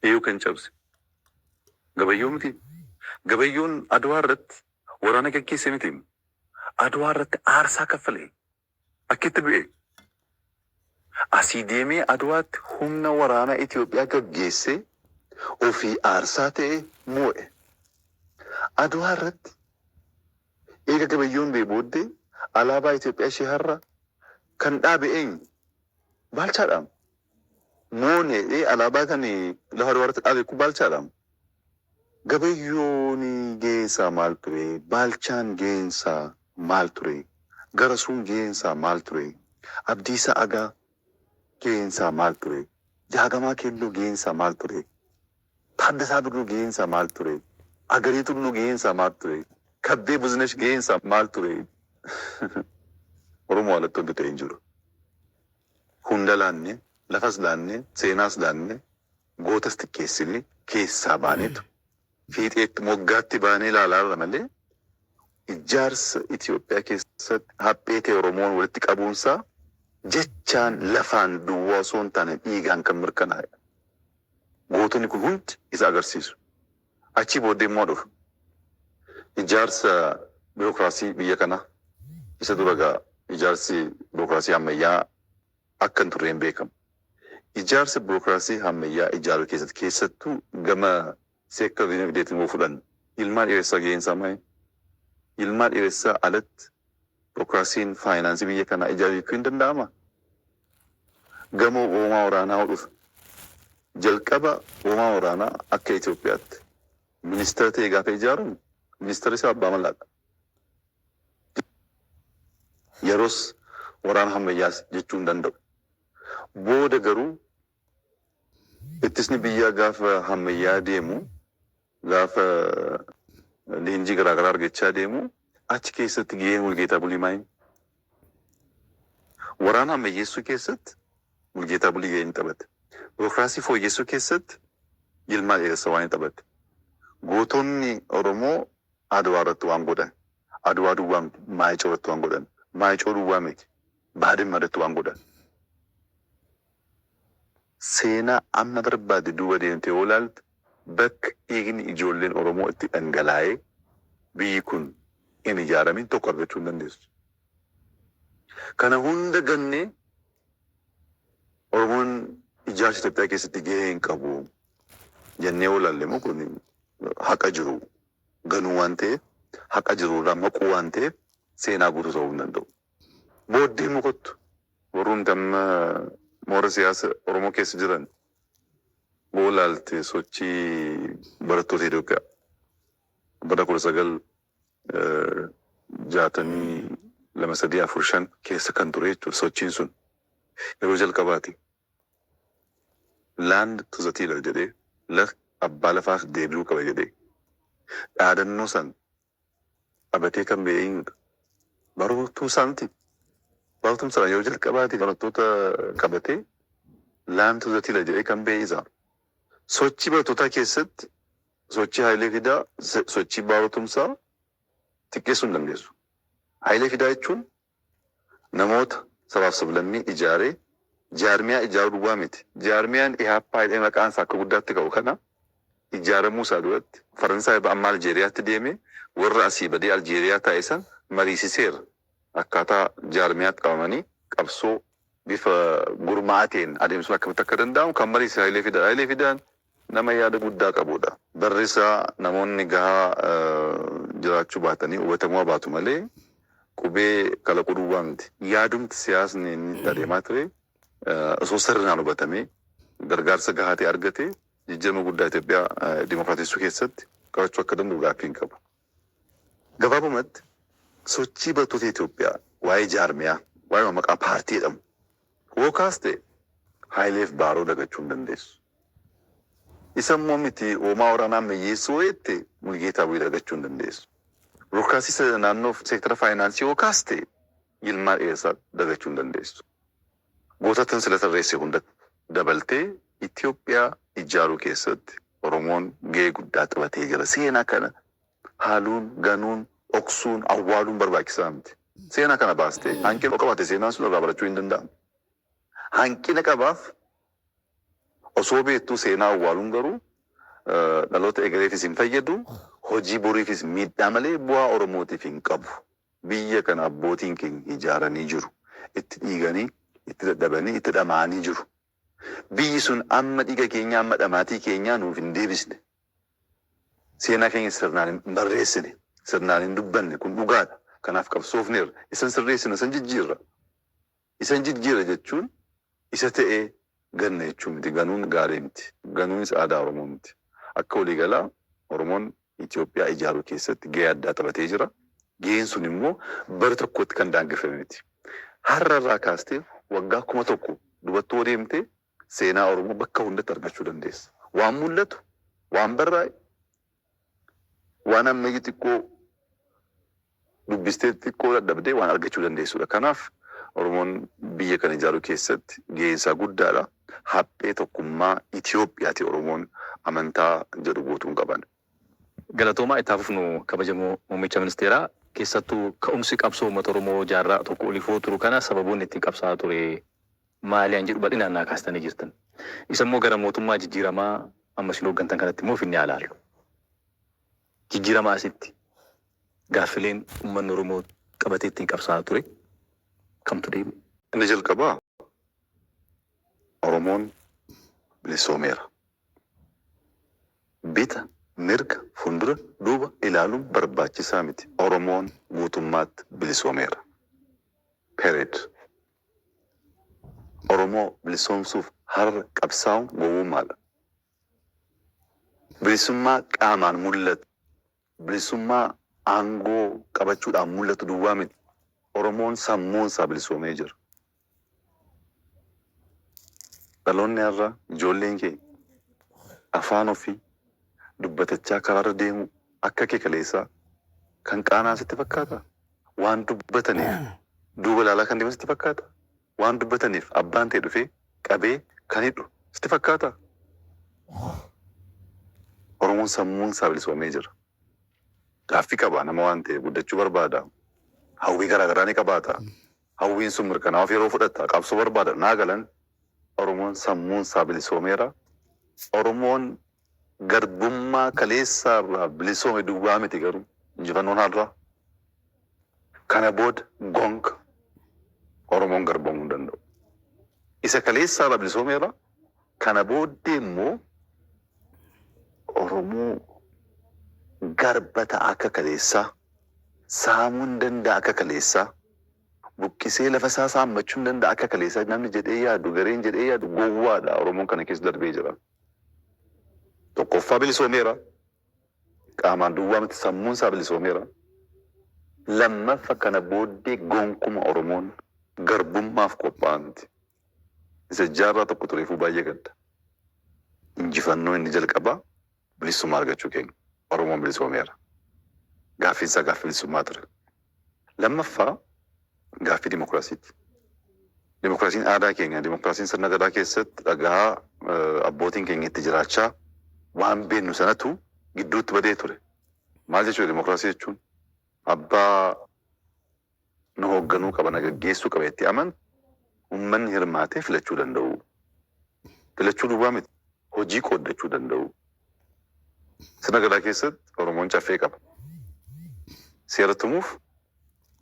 Eeyyuu kan cabse. Gabayyoo miti. Gabayyoon Adwaa irratti waraana gaggeesse miti. Adwaa irratti aarsaa kaffalee akkitti bu'e. Asii deemee Adwaatti humna waraana Itoophiyaa gaggeesse ofii aarsaa ta'e moo'e. Adwaa irratti eega gabayyoon bee booddee alaabaa Itoophiyaa ishee har'a kan dhaabe eenyu? Baalchaadhaam. Moonee alaabaa kan lafa dubarratti dhaabe kun Baalchaadhaam. Gabayyoon geensaa maal ture? Baalchaan geensaa maal ture? Garasuun geensaa maal ture? Abdiisaa Agaa geensaa maal ture? Jaagamaa Keelloo geensaa maal ture? Taaddasaa Birruu geensaa maal ture? Agarii Tulluu geensaa maal ture? Kabbee Buzinesh geensaa maal ture? Oromoo alatti wanti ta'e hin jiru. Hunda laanne, lafas laanne, seenaas laanne, gootas xiqqeessine keessaa baanetu. Fiixeetti moggaatti baanee ilaalaa malee ijaarsa Itoophiyaa keessatti haphee ta'e Oromoon walitti qabuunsaa jechaan lafaan duwwaa osoo hin taane dhiigaan kan mirkanaa'e. Gootonni kun hundi isa agarsiisu. Achii booddee immoo dhufu. Ijaarsa biirokiraasii biyya kanaa isa dura gaa ijaarsi biirokiraasii ammayyaa akka hin turreen beekamu. Ijaarsa biirokiraasii ammayyaa ijaaruu keessattuu gama seektar dinagdeetiin yoo fudhannu ilmaan dhiyeessaa ga'eensaa maali? Ilmaan dhiyeessaa alatti biirokiraasiin faayinaansii biyya kanaa ijaaruu hin danda'ama. Gamoo oomaa waraanaa dhufa. Jalqaba oomaa waraanaa akka Itoophiyaatti ministeera ta'e gaafa ijaaramu ministeerri isaa abbaa mallaqa. Yeroos waraana ammayyaas jechuu hin danda'u. Booda garuu ittisni biyyaa gaafa ammayyaa deemu gaafa leenjii garaagaraa argachaa deemu achi keessatti gaheen Mulgeetaa Bulii maali? Waraana ammayyeessuu keessatti Mulgeetaa Bulii gahee ni taphate. Biirokiraasii fooyyessuu keessatti Yilmaa Dheeressaa waan taphate. Gootonni Oromoo Adwaa irratti waan godhan. Adwaa duwwaa Maayicoo irratti waan godhan. Maayicoo duwwaa miti. Baadimmaa irratti waan godhan. Seenaa amma barbaade duuba deemtee yoo ilaalte bakka dhiigni ijoolleen Oromoo itti dhangalaa'ee biyyi kun hin ijaaramin tokko argachuu hin dandeessu. Kana hunda gannee Oromoon ijaarsa Itoophiyaa keessatti gahee hin qabu jennee yoo ilaalle immoo kun haqa jiru ganuu waan ta'eef haqa jirurraa maquu waan ta'eef seenaa guutuu ta'uu hin danda'u. Booddee mukottu warroon amma moora siyaasa Oromoo keessa jiran yoo ilaalte sochii barattoota Itoophiyaa bara 1962-63-4 keessa kan ture jechuudha. Sochiin sun yeroo jalqabaati. Land to the tiller jedhee abbaa lafaaf deebi'uu qaba jedhee dhaadannoo san qabatee kan ba'e eenyudha? Barattuu isaaniiti. Barattuun sana yeroo jalqabaati barattoota qabatee land to the tiller jedhee kan ba'e isa. Sochii barattootaa keessatti sochii Hayilee Fidaa sochii barattumsaa xiqqeessuu hin dandeessu. Hayilee Fidaa jechuun namoota sabaaf sablammii ijaaree jaarmiyaa ijaaruu duwwaa miti. Jaarmiyaan Ihaappaa jedhee maqaan isaa akka guddaatti ka'u kana ijaaramuu isaa duratti Faransaay amma Aljeeriyaatti deeme warra asii badee Aljeeriyaa taa'e san mariisiseera. Akkaataa jaarmiyaatti qabamanii qabsoo bifa gurmaa'ateen adeemsuun akkamitti akka danda'amu kan mariise Hayilee Fidaa. Hayilee Fidaan nama yaada guddaa qabudha. Barri isaa namoonni gahaa jiraachuu baatanii hubatamuu baatu malee qubee kalaquu duwwaa miti. Yaadumti siyaasni inni adeemaa ture osoo sirnaan hubatamee gargaarsa gahaa ta'e argatee jijjiirama guddaa Itoophiyaa dimokiraatessuu keessatti qabachuu akka danda'u gaaffii hin qabu. Gabaabumatti sochii barattoota Itoophiyaa waa'ee jaarmiyaa waa'ee maqaa paartii jedhamu hookaas ta'e Hayileef Baaroo dagachuu hin dandeessu. Isa immoo miti oomaa waraanaa ammayyeessuu jette Mulgeetaa Bulii dagachuu hin dandeessu. Biirokiraasii naannoo seektara faayinaansii hookaas ta'e Yilmaa Dheeressaa dagachuu hin dandeessu. Gootatan sila tarreesse hunda dabaltee Itoophiyaa ijaaruu keessatti Oromoon gahee guddaa taphatee jira. Seenaa kana haaluun, ganuun, dhoksuun, awwaaluun barbaachisaa miti. Seenaa kana baastee hanqina qabaate seenaan sun irraa barachuu hin danda'amu. Hanqina qabaaf osoo beektuu seenaa awwaaluun garuu dhaloota egereefis hin fayyadu, hojii boriifis miidhaa malee bu'aa Oromootiif hin qabu. Biyya kana abbootiin keenya ijaaranii jiru. Itti dhiiganii, itti dadhabanii, itti dhamaanii jiru. Biyyi sun amma dhiiga keenya, amma dhamaatii keenyaa nuuf hin deebisne. Seenaa keenya sirnaan hin barreessine, sirnaan hin dubbanne, kun dhugaadha. Kanaaf qabsoofneerra. Isan sirreessina, isan jijjiirra. Isan jijjiirra jechuun isa ta'ee ganna jechuun miti. Ganuun gaarii miti. Ganuunis aadaa Oromoo miti. Akka waliigalaa Oromoon Itoophiyaa ijaaruu keessatti gahee addaa taphatee jira. Gaheen sun immoo bara tokkotti kan daangeffame miti. Har'a irraa kaastee waggaa 1000 dubattoo deemtee seenaa Oromoo bakka hundatti argachuu dandeessa. Waan mul'atu, waan barraa'e, waan ammayyi xiqqoo dubbistee xiqqoo dadhabdee waan argachuu dandeessudha. Kanaaf Oromoon biyya kana ijaaruu keessatti gaheen isaa guddaadha. Haphee tokkummaa Itoophiyaati Oromoon amantaa jedhu guutuun qaban. Galatoomaa itti fufnu kabajamoo muummicha ministeeraa keessattuu ka'umsi qabsoo uummata Oromoo jaarraa tokko olifoo turu kana sababoonni ittiin qabsaa ture maaliin jedhu bal'inaan naa kaastanii jirtan. Isa immoo gara mootummaa jijjiiramaa amma isin hooggantan kanatti immoo finni ilaallu. Jijjiiramaa asitti gaaffileen uummanni Oromoo qabatee ittiin qabsaa ture kamtu deebi? Inni jalqabaa Oromoon bilisoomeera. Bita mirga fuuldura duuba ilaaluun barbaachisaa miti. Oromoon guutummaatti bilisoomeera. Period. Oromoo bilisoomsuuf har'a qabsaa'uun gowwummaadha. Bilisummaa qaamaan mul'atu, bilisummaa aangoo qabachuudhaan mul'atu duwwaa miti. Oromoon sammuun isaa bilisoomee jira. Dhaloonni har'a ijoolleen kee afaan ofii dubbatachaa karaarra deemu akka kee kaleessaa kan qaanaa sitti fakkaata. Waan dubbataniif duuba ilaalaa kan deeman sitti fakkaata. Waan dubbataniif abbaan ta'e dhufee qabee kan hidhu sitti fakkaata. Oromoon sammuun isaa bilisoomee jira. Gaaffii qaba nama waan ta'e guddachuu barbaada. Hawwii garaagaraa ni qabaata. Hawwiin sun mirkanaa'uuf yeroo fudhata. Qabsoo barbaada. Naa galan Oromoon sammuun isaa bilisoomeera. Oromoon garbummaa kaleessaa irraa bilisoome duwwaa miti garuu injifannoon har'aa. Kana booda gonka Oromoon garboomuu hin danda'u. Isa kaleessaa irraa bilisoomeera. Kana booddee immoo Oromoo garba ta'a akka kaleessaa, saamuu hin danda'a akka kaleessaa, buqqisee lafa isaa saammachuu hin danda'a akka kaleessaa namni jedhee yaadu, gareen jedhee yaadu gowwaadha. Oromoon kana keessa darbee jira. Tokkoffaa bilisoomeera. Qaamaan duwwaa miti sammuun isaa bilisoomeera. Lammaffa kana booddee gonkuma Oromoon garbummaaf qophaa'aa miti. Isa jaarraa tokko tureefuu baay'ee gadda. Injifannoo inni jalqabaa bilisummaa argachuu keenya. Oromoon bilisoomeera. Gaaffiin isaa gaaffii bilisummaa ture. Lammaffaa gaaffii dimokiraasiiti. Dimokiraasiin aadaa keenya, dimokiraasiin sirna gadaa keessatti dhagaa abbootiin keenya itti jiraachaa waan beennu sanatu gidduutti badee ture. Maal jechuudha dimokiraasii jechuun? Abbaa nu hoogganuu qaba, na gaggeessuu qaba itti aman uummanni hirmaatee filachuu danda'u. Filachuu duwwaa miti. Hojii qooddachuu danda'u. Sirna gadaa keessatti Oromoon caffee qaba. Seera tumuuf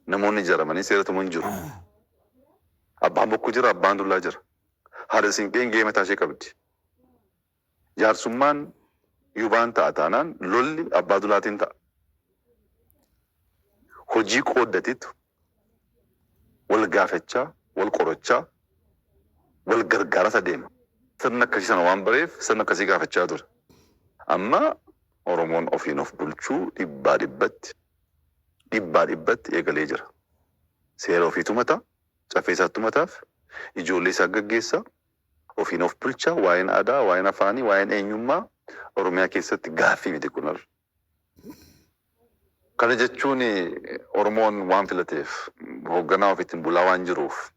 namoonni ijaaramanii seera tumuu hin jiru. Abbaan bokkuu jira, abbaan dullaa jira. Haadha siinqeen gahee mataa ishee qabdi. Jaarsummaan yubaan ta'a taanaan lolli abbaa dullaatiin ta'a. Hojii qooddatitu wal gaafachaa, wal qorachaa, wal gargaaraa deema. Sirna akkasii sana waan bareef sirna akkasii gaafachaa ture. Amma Oromoon ofiin of bulchuu dhibbaa dhibbatti eegalee jira. Seera ofiitu mataa, caffee isaatti mataaf, ijoollee isaa gaggeessaa, ofiin of bulchaa, waa'een aadaa, waa'een afaanii, waa'een eenyummaa Oromiyaa keessatti gaaffii miti kunar. Kana jechuun Oromoon waan filateef hoogganaa ofiitiin bulaa waan jiruuf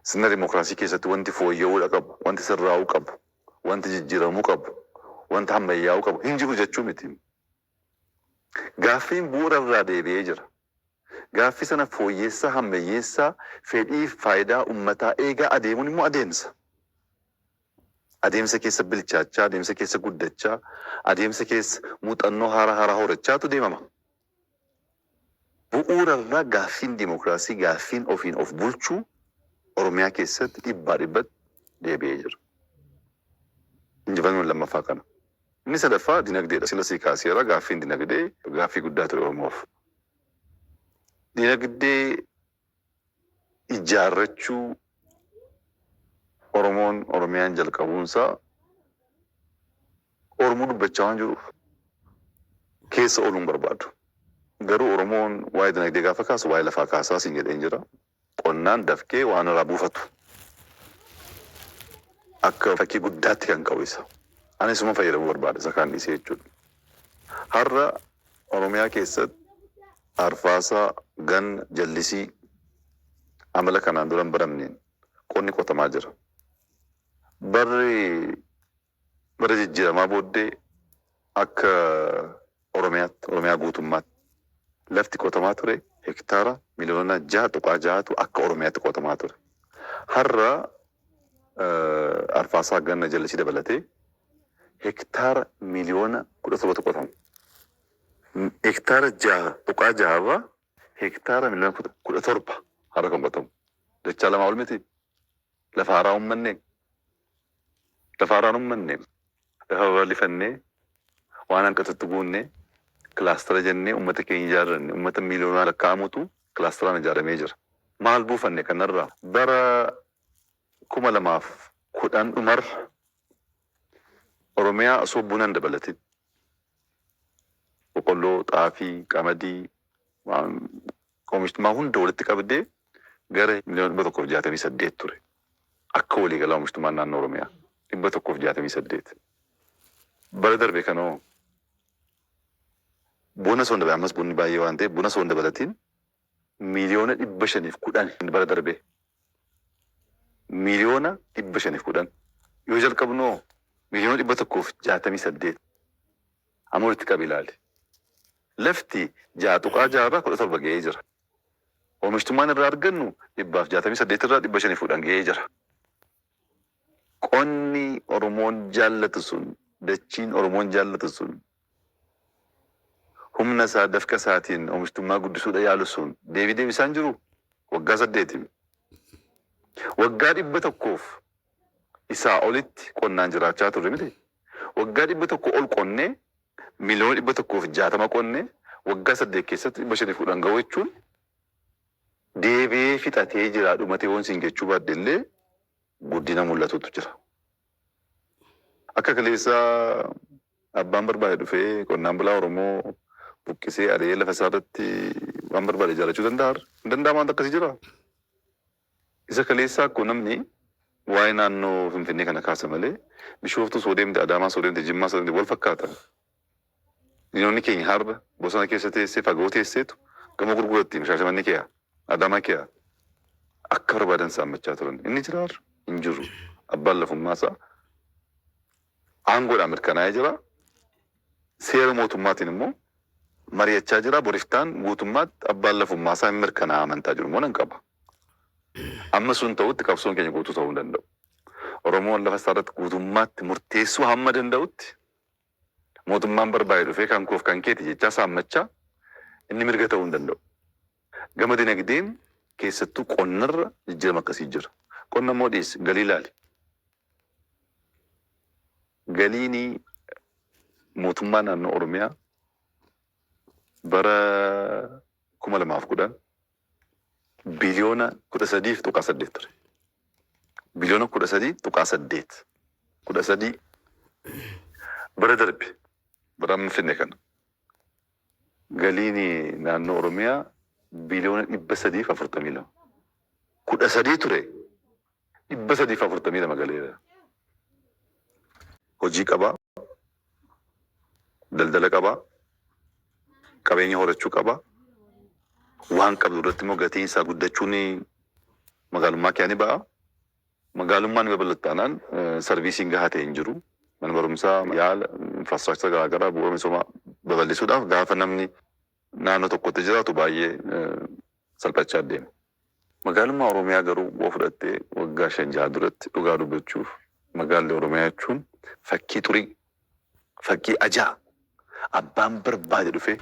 sirna dimokiraasii keessatti wanti fooyya'uu qabu, wanti sirraa'uu qabu, wanti jijjiiramuu qabu, wanti ammayyaa'uu qabu hin jiru jechuu miti. Gaaffiin bu'uura irraa deebi'ee jira. Gaaffii sana fooyyeessaa, hammayyeessaa, fedhii faayidaa uummataa eegaa adeemuun immoo adeemsa. adeemsa keessa bilchaachaa, adeemsa keessa guddachaa, adeemsa keessa muuxannoo haaraa horachaatu deemama. Bu'uurarraa gaaffiin dimokiraasii, gaaffiin ofiin of bulchuu Oromiyaa keessatti dhibbatti deebi'ee jira. Injifannoon lammaffaa kana. Inni sadaffaa dinagdeedha. Sila sii kaaseera gaaffiin dinagdee gaaffii guddaa ture Oromoof. Dinagdee ijaarrachuu Oromiyaan jalqabuunsaa Oromoo dubbachaa waan jiruuf keessa ooluun barbaadu. Garuu Oromoon waa'ee dinagdee gaafa kaasu waa'ee lafaa kaasaa siin jedheen jira. Qonnaan dafkee waan irraa buufatu. Akka fakkii guddaatti kan qabu isa. Ani isuma fayyadamuu barbaada isa kaan dhiisee jechuudha. Har'a Oromiyaa keessatti arfaasaa gan jallisii amala kanaan dura hin baramneen qonni qotamaa jira. Bara jijjiiramaa booddee akka Oromiyaa guutummaatti lafti qotamaa ture hektaara miliyoona 6.6tu akka Oromiyaatti qotamaa ture. Har'a arfaasaa ganna jallisii dabalatee hektaara miliyoona 17 qotamu. Hektaara 6.6 hektaara miliyoona 17 har'a kan qotamu. Dachaa lamaa ol miti. Lafa haaraa uummanne. Lafa babal'ifannee waan hanqatutti guunnee kilaastara jennee uummata keenya ijaarranne uummata miliyoonaa lakkaa'amutu kilaasteraan ijaaramee jira. Maal buufanne kanarraa bara 2010 dhumarra Oromiyaa osoo bunaan dabalatin boqqolloo, xaafii, qamadii oomishtummaa hunda walitti qabdee gara miliyoona 168 ture. Akka waliigalaa oomishtummaan naannoo Oromiyaa 168. Bara darbe kanoo buna osoo hin dabalin ammas bunni baay'ee waan ta'eef buna osoo hin dabalatin miliyoona 510 bara darbe. Miliyoona 510 yoo jalqabnoo miliyoona 168 amma walitti qabi ilaali. Lafti 6.6 17 ga'ee jira. Oomishtummaan irraa argannu 168 irraa 510 ga'ee jira. Qonni Oromoon jaallatu sun, dachiin Oromoon jaallatu sun, humna isaa dafqa isaatiin oomishtummaa guddisuudha yaalu sun deebisaan jiru waggaa 8. Waggaa 100 isaa olitti qonnaan jiraachaa turre miti. Waggaa 100 ol qonnee miliyoona 160 qonnee waggaa 8 keessatti 510 ga'u jechuun deebi'ee fixatee jira dhumatee waan siin jechuu baadde illee guddina mul'atutu jira. Akka kaleessaa abbaan barbaade dhufee qonnaan bulaa Oromoo buqqisee ari'ee lafa isaarratti waan barbaade ijaarrachuu danda'a. Hin danda'amu waan akkasii jira. Isa kaleessaa akkoo namni waa'ee naannoo Finfinnee kana kaasa malee Bishooftuu soo deemte, Adaamaa soo deemte, Jimmaa soo deemte wal fakkaata. Diinonni keenya har'a bosona keessa teessee fagoo teesseetu gama gurguratti Shaashamannee kee Adaamaa kee akka barbaadan saammachaa turan. Inni jira hin jiru. Abbaan lafummaasaa aangoodhaan mirkanaa'ee jira. Seera mootummaatiin immoo mari'achaa jira. Boriftaan guutummaatti abbaan lafummaasaa hin mirkanaa amantaa jiru immoo nan qaba. Amma sun ta'utti qabsoon keenya guutuu ta'uu hin danda'u. Oromoon lafa isaarratti guutummaatti murteessuu hamma danda'utti mootummaan barbaade dhufee kan koof kan keeti jechaa saammachaa inni mirga ta'uu hin danda'u. Gama dinagdeen keessattuu qonnarra jijjiirama akkasii jira. Qonna immoo dhiyeessi galii ilaali. Galiini mootummaa naannoo Oromiyaa bara 2010 biliyoona 13.8 ture. Biliyoona 13.8. 13 bara darbe bara amma finne kana. Galiini naannoo Oromiyaa biliyoona 342. 13 ture. 342 galeera. Hojii qabaa. Daldala qabaa. Qabeenya horachuu qabaa. Waan qabdu irratti immoo gatiin isaa guddachuun magaalummaa kee ni ba'a. Magaalummaan babal'ataanaan sarviisiin gahaa ta'e hin jiru. Mana barumsaa yaala infraastiraakchara garaagaraa bu'uura misoomaa babal'isuudhaaf gaafa namni naannoo tokkotti jiraatu baay'ee salphachaa deema. Magaalummaa Oromiyaa garuu waa fudhattee waggaa 5-6 duratti dhugaa dubbachuuf magaalli Oromiyaa jechuun fakkii xurii, fakkii ajaa abbaan barbaade dhufee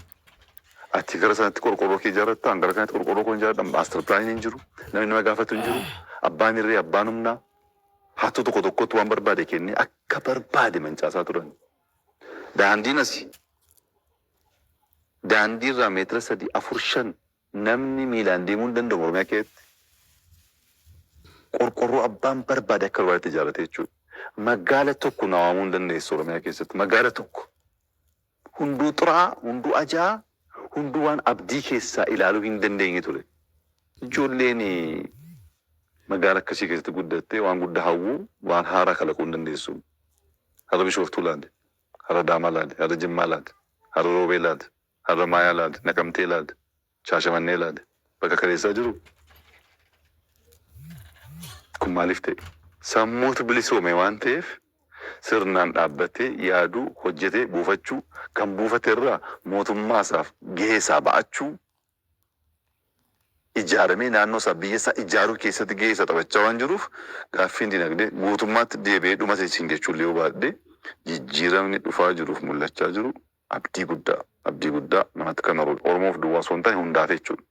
achi gara sanatti qorqorroo kee ijaarratta, hangara kanatti qorqorroo koo ijaarradha, maastar pilaaniin hin jiru, namni nama gaafatu hin jiru, abbaan irree, abbaan humnaa, hattuu tokko tokkotti waan barbaade kennee akka barbaade mancaasaa turan. Daandiin asii, daandii irraa meetira 3-4-5 namni miilaan deemuu hin danda'u Oromiyaa keessatti. Qorqorroo abbaan barbaade akka barbaadetti ijaarrate jechuudha. Magaala tokko na waamuu hin dandeessu Oromiyaa keessatti. Magaala tokko hunduu xuraa, hunduu ajaa, hunduu waan abdii keessaa ilaaluu hin dandeenye ture. Ijoolleen magaala akkasii keessatti guddattee waan guddaa hawwuu, waan haaraa kalaquu hin dandeessu. Har'a Bishooftuu laade, har'a Daamaa laade, har'a Jimmaa laade, har'a Roobee laade, har'a Maayaa laade, Naqamtee laade, Shaashamannee laade. Bakka kaleessaa jiru. Kun maaliif ta'e? Sammuutu bilisoome waan ta'eef sirnaan dhaabbatee yaaduu, hojjetee buufachuu, kan buufate irraa mootummaasaaf gahee isaa ba'achuu, ijaaramee naannoo isaa biyya isaa ijaaruu keessatti gahee isaa taphachaa waan jiruuf gaaffiin dinagdee guutummaatti deebi'ee dhuma siin jechuun yoo baadhee jijjiiramni dhufaa jiruuf mul'achaa jiru abdii guddaa namatti kan Oromoof duwwaa osoo hin taane hundaaf jechuudha.